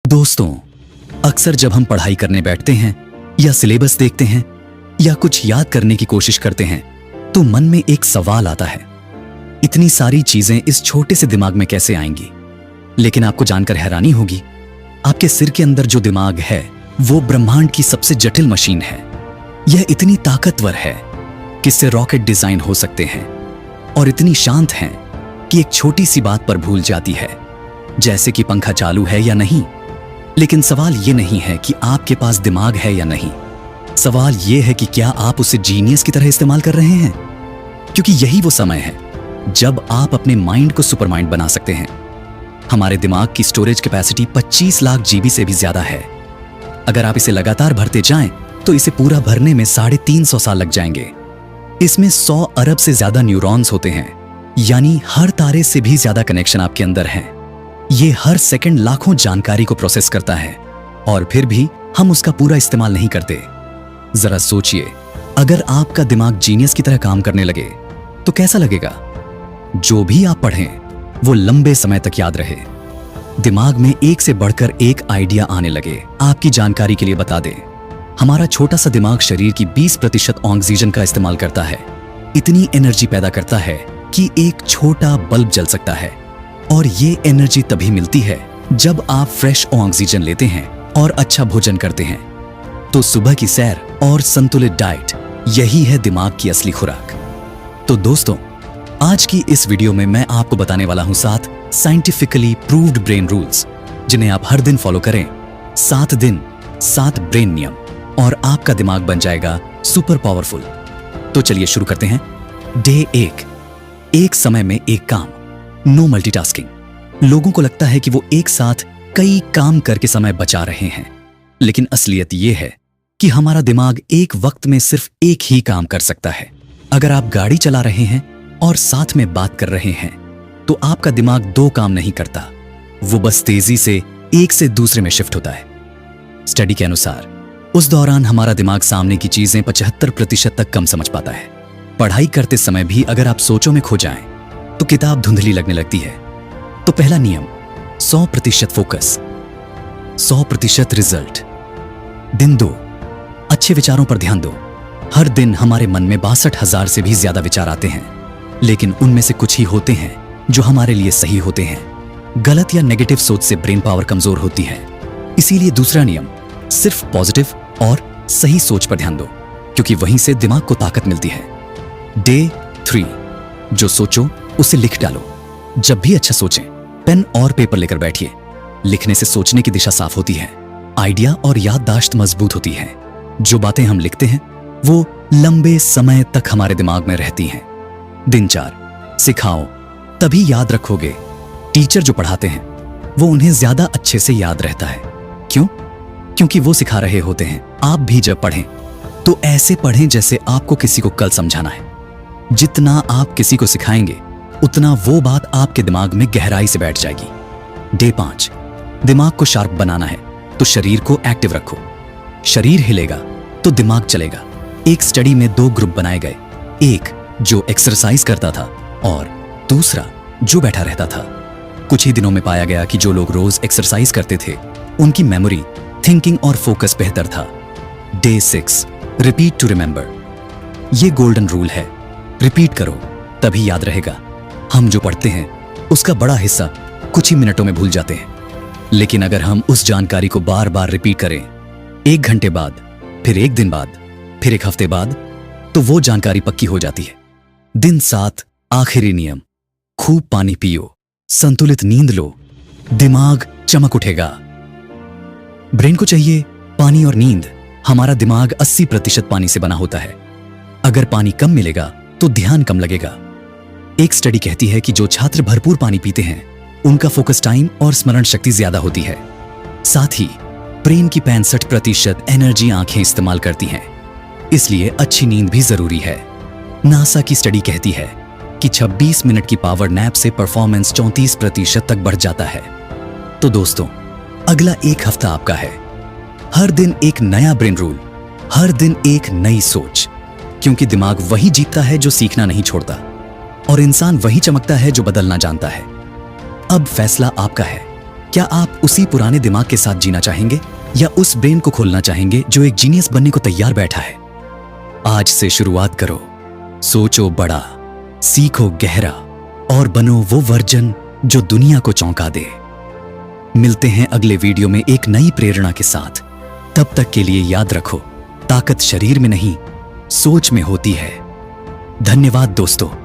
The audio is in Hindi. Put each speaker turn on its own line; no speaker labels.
दोस्तों, अक्सर जब हम पढ़ाई करने बैठते हैं या सिलेबस देखते हैं या कुछ याद करने की कोशिश करते हैं तो मन में एक सवाल आता है, इतनी सारी चीजें इस छोटे से दिमाग में कैसे आएंगी। लेकिन आपको जानकर हैरानी होगी, आपके सिर के अंदर जो दिमाग है वो ब्रह्मांड की सबसे जटिल मशीन है। यह इतनी ताकतवर है कि इससे रॉकेट डिजाइन हो सकते हैं और इतनी शांत है कि एक छोटी सी बात पर भूल जाती है, जैसे कि पंखा चालू है या नहीं। लेकिन सवाल ये नहीं है कि आपके पास दिमाग है या नहीं, सवाल ये है कि क्या आप उसे जीनियस की तरह इस्तेमाल कर रहे हैं। क्योंकि यही वो समय है जब आप अपने माइंड को सुपर माइंड बना सकते हैं। हमारे दिमाग की स्टोरेज कैपेसिटी 25 लाख जीबी से भी ज्यादा है। अगर आप इसे लगातार भरते जाएं तो इसे पूरा भरने में 350 साल लग जाएंगे। इसमें 100 अरब से ज्यादा न्यूरॉन्स होते हैं, यानी हर तारे से भी ज्यादा कनेक्शन आपके अंदर है। ये हर सेकंड लाखों जानकारी को प्रोसेस करता है और फिर भी हम उसका पूरा इस्तेमाल नहीं करते। जरा सोचिए, अगर आपका दिमाग जीनियस की तरह काम करने लगे तो कैसा लगेगा। जो भी आप पढ़ें वो लंबे समय तक याद रहे, दिमाग में एक से बढ़कर एक आइडिया आने लगे। आपकी जानकारी के लिए बता दें, हमारा छोटा सा दिमाग शरीर की 20% ऑक्सीजन का इस्तेमाल करता है। इतनी एनर्जी पैदा करता है कि एक छोटा बल्ब जल सकता है। और ये एनर्जी तभी मिलती है जब आप फ्रेश ऑक्सीजन लेते हैं और अच्छा भोजन करते हैं। तो सुबह की सैर और संतुलित डाइट, यही है दिमाग की असली खुराक। तो दोस्तों, आज की इस वीडियो में मैं आपको बताने वाला हूं 7 साइंटिफिकली प्रूव्ड ब्रेन रूल्स, जिन्हें आप हर दिन फॉलो करें। 7 दिन 7 ब्रेन नियम और आपका दिमाग बन जाएगा सुपर पावरफुल। तो चलिए शुरू करते हैं। डे 1, एक समय में एक काम, नो मल्टीटास्किंग। लोगों को लगता है कि वो एक साथ कई काम करके समय बचा रहे हैं, लेकिन असलियत ये है कि हमारा दिमाग एक वक्त में सिर्फ एक ही काम कर सकता है। अगर आप गाड़ी चला रहे हैं और साथ में बात कर रहे हैं तो आपका दिमाग 2 काम नहीं करता, वो बस तेजी से एक से दूसरे में शिफ्ट होता है। स्टडी के अनुसार उस दौरान हमारा दिमाग सामने की चीजें 75% तक कम समझ पाता है। पढ़ाई करते समय भी अगर आप सोचों में खो जाएं तो किताब धुंधली लगने लगती है। तो पहला नियम, 100% फोकस, 100% रिजल्ट। दिन 2, अच्छे विचारों पर ध्यान दो। हर दिन हमारे मन में 62,000 से भी ज्यादा विचार आते हैं, लेकिन उनमें से कुछ ही होते हैं जो हमारे लिए सही होते हैं। गलत या नेगेटिव सोच से ब्रेन पावर कमजोर होती है। इसीलिए दूसरा नियम, सिर्फ पॉजिटिव और सही सोच पर ध्यान दो, क्योंकि वहीं से दिमाग को ताकत मिलती है। डे 3, जो सोचो उसे लिख डालो। जब भी अच्छा सोचें, पेन और पेपर लेकर बैठिए। लिखने से सोचने की दिशा साफ होती है, आइडिया और याददाश्त मजबूत होती है। जो बातें हम लिखते हैं वो लंबे समय तक हमारे दिमाग में रहती हैं। दिन 4, सिखाओ, तभी याद रखोगे। टीचर जो पढ़ाते हैं वो उन्हें ज्यादा अच्छे से याद रहता है। क्यों? क्योंकि वो सिखा रहे होते हैं। आप भी जब पढ़ें तो ऐसे पढ़ें जैसे आपको किसी को कल समझाना है। जितना आप किसी को सिखाएंगे उतना वो बात आपके दिमाग में गहराई से बैठ जाएगी। डे 5, दिमाग को शार्प बनाना है तो शरीर को एक्टिव रखो। शरीर हिलेगा तो दिमाग चलेगा। एक स्टडी में 2 ग्रुप बनाए गए, एक जो एक्सरसाइज करता था और दूसरा जो बैठा रहता था। कुछ ही दिनों में पाया गया कि जो लोग रोज एक्सरसाइज करते थे उनकी मेमोरी, थिंकिंग और फोकस बेहतर था। Day 6, repeat to remember. ये गोल्डन रूल है, रिपीट करो तभी याद रहेगा। हम जो पढ़ते हैं उसका बड़ा हिस्सा कुछ ही मिनटों में भूल जाते हैं, लेकिन अगर हम उस जानकारी को बार बार रिपीट करें, 1 घंटे बाद, फिर 1 दिन बाद, फिर 1 हफ्ते बाद, तो वो जानकारी पक्की हो जाती है। दिन 7, आखिरी नियम, खूब पानी पियो, संतुलित नींद लो, दिमाग चमक उठेगा। ब्रेन को चाहिए पानी और नींद। हमारा दिमाग 80% पानी से बना होता है। अगर पानी कम मिलेगा तो ध्यान कम लगेगा। एक स्टडी कहती है कि जो छात्र भरपूर पानी पीते हैं उनका फोकस टाइम और स्मरण शक्ति ज्यादा होती है। साथ ही ब्रेन की 65% एनर्जी आंखें इस्तेमाल करती हैं, इसलिए अच्छी नींद भी जरूरी है। नासा की स्टडी कहती है कि 26 मिनट की पावर नैप से परफॉर्मेंस 34% तक बढ़ जाता है। तो दोस्तों, अगला 1 हफ्ता आपका है। हर दिन एक नया ब्रेन रूल, हर दिन एक नई सोच, क्योंकि दिमाग वही जीतता है जो सीखना नहीं छोड़ता और इंसान वही चमकता है जो बदलना जानता है। अब फैसला आपका है। क्या आप उसी पुराने दिमाग के साथ जीना चाहेंगे या उस ब्रेन को खोलना चाहेंगे जो एक जीनियस बनने को तैयार बैठा है? आज से शुरुआत करो, सोचो बड़ा, सीखो गहरा और बनो वो वर्जन जो दुनिया को चौंका दे। मिलते हैं अगले वीडियो में एक नई प्रेरणा के साथ। तब तक के लिए याद रखो, ताकत शरीर में नहीं, सोच में होती है। धन्यवाद दोस्तों।